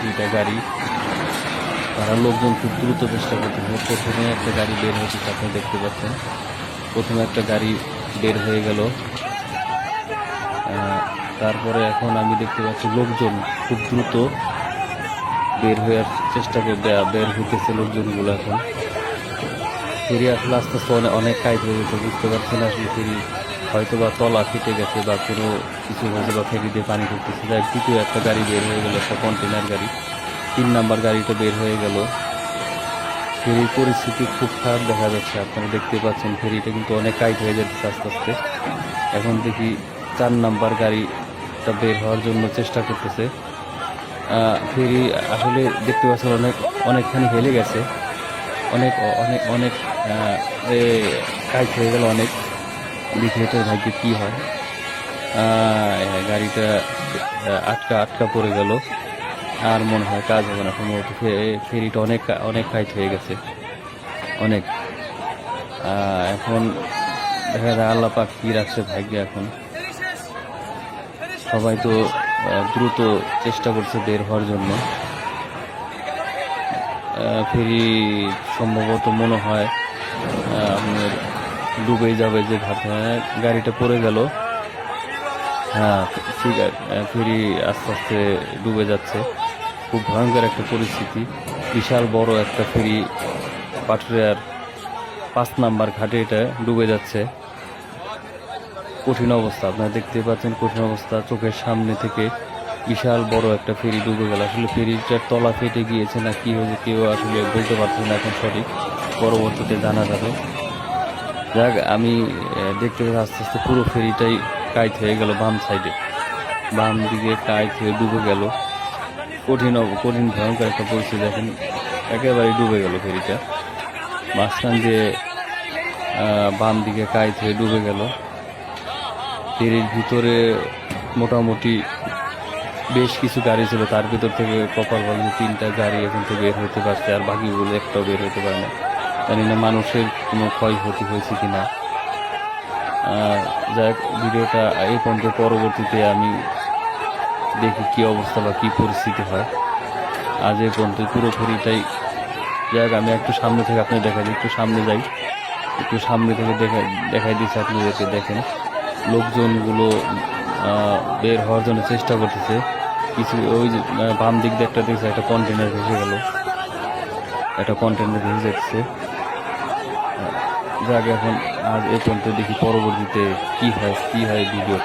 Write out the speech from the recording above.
দুইটা গাড়ি, তারা লোকজন খুব দ্রুত চেষ্টা করতেছে। প্রথমে একটা গাড়ি বের হয়েছে, আপনি দেখতে পাচ্ছেন। প্রথমে একটা গাড়ি বের হয়ে গেল, তারপরে এখন আমি দেখতে পাচ্ছি লোকজন খুব দ্রুত বের হওয়ার চেষ্টা করবে, বের হইতেছে লোকজনগুলো। এখন ফেরি আসলে আস্তে আস্তে অনেক কাজ হয়ে গেছে, বুঝতে পারছি না আসলে ফেরি হয়তো বা তলা কেটে গেছে বা কোনো কিছু হয়েছে বা ফেরি দিয়ে পানি ঢুকতেছে। যাই দ্বিতীয় একটা গাড়ি বের হয়ে গেল, একটা কন্টেনার গাড়ি। 3 নাম্বার গাড়িটা বের হয়ে গেল। ফেরির পরিস্থিতি খুব খারাপ দেখা যাচ্ছে, আপনারা দেখতে পাচ্ছেন ফেরিটা কিন্তু অনেক টাইট হয়ে যাচ্ছে আস্তে আস্তে। এখন দেখি 4 নাম্বার গাড়িটা বের হওয়ার জন্য চেষ্টা করতেছে। ফেরি আসলে দেখতে পাচ্ছেন অনেকখানি হেলে গেছে, অনেক অনেক অনেক টাইট হয়ে গেল অনেক। দেখি এটার ভাগ্যে কী হয়। গাড়িটা আটকা পড়ে গেল, আর মনে হয় কাজ হবে না সম্ভবত। ফেরিটা অনেক অনেক টাইট হয়ে গেছে অনেক। এখন দেখা যায় আল্লাহ পাক কী রাখছে ভাগ্যে। এখন সবাই তো দ্রুত চেষ্টা করছে বের হওয়ার জন্য। ফেরি সম্ভবত মনে হয় আপনার ডুবে যাবে যে ভাব। গাড়িটা পড়ে গেল। হ্যাঁ ঠিক আছে, ফেরি আস্তে আস্তে ডুবে যাচ্ছে। খুব ভয়ঙ্কর একটা পরিস্থিতি। বিশাল বড় একটা ফেরি পাটুরিয়ার 5 নাম্বার ঘাটে এটা ডুবে যাচ্ছে। কঠিন অবস্থা, আপনারা দেখতে পাচ্ছেন কঠিন অবস্থা। চোখের সামনে থেকে বিশাল বড় একটা ফেরি ডুবে গেল। আসলে ফেরিটার তলা ফেটে গিয়েছে না কি হয়েছে কেউ আসলে বলতে পারছে না এখন সঠিক, পরবর্তীতে জানা যাবে। যাক, আমি দেখতে পাচ্ছি আস্তে আস্তে পুরো ফেরিটাই কাইট হয়ে গেল। বাম সাইডে বাম দিকে কাইট হয়ে ডুবে গেল। কঠিন ভয়ঙ্কর একটা পরিস্থিতি। এখন একেবারে ডুবে গেল ফেরিটা, মাঝখান দিয়ে বাম দিকে কাইট হয়ে ডুবে গেল। ফেরির ভিতরে মোটামুটি বেশ কিছু গাড়ি ছিল, তার ভিতর থেকে কপাল ভালো 3টা গাড়ি এখন থেকে বের হতে পারছে, আর বাকিগুলো একটাও বের হতে পারে না। জানি না মানুষের কোনো ক্ষয়ক্ষতি হয়েছে কিনা। যাক, ভিডিওটা এই পর্যন্ত, পরবর্তীতে আমি দেখি কি অবস্থা বা কি পরিস্থিতি হয়। আজ এই পর্যন্ত পুরো ফেরিটাই। যাক, আমি একটু সামনে থেকে আপনি দেখা দিই, একটু সামনে যাই, একটু সামনে থেকে দেখাই দিচ্ছি আপনাদেরকে। দেখেন লোকজনগুলো বের হওয়ার জন্য চেষ্টা করতেছে। কিছু ওই যে বাম দিক দিয়ে একটা দেখছে একটা কন্টেনার ভেসে গেল, একটা কন্টেনার ভেসে যাচ্ছে। যাক, এখন আজ এই পর্যন্ত, দেখি পরবর্তীতে কি হয় ভিডিও।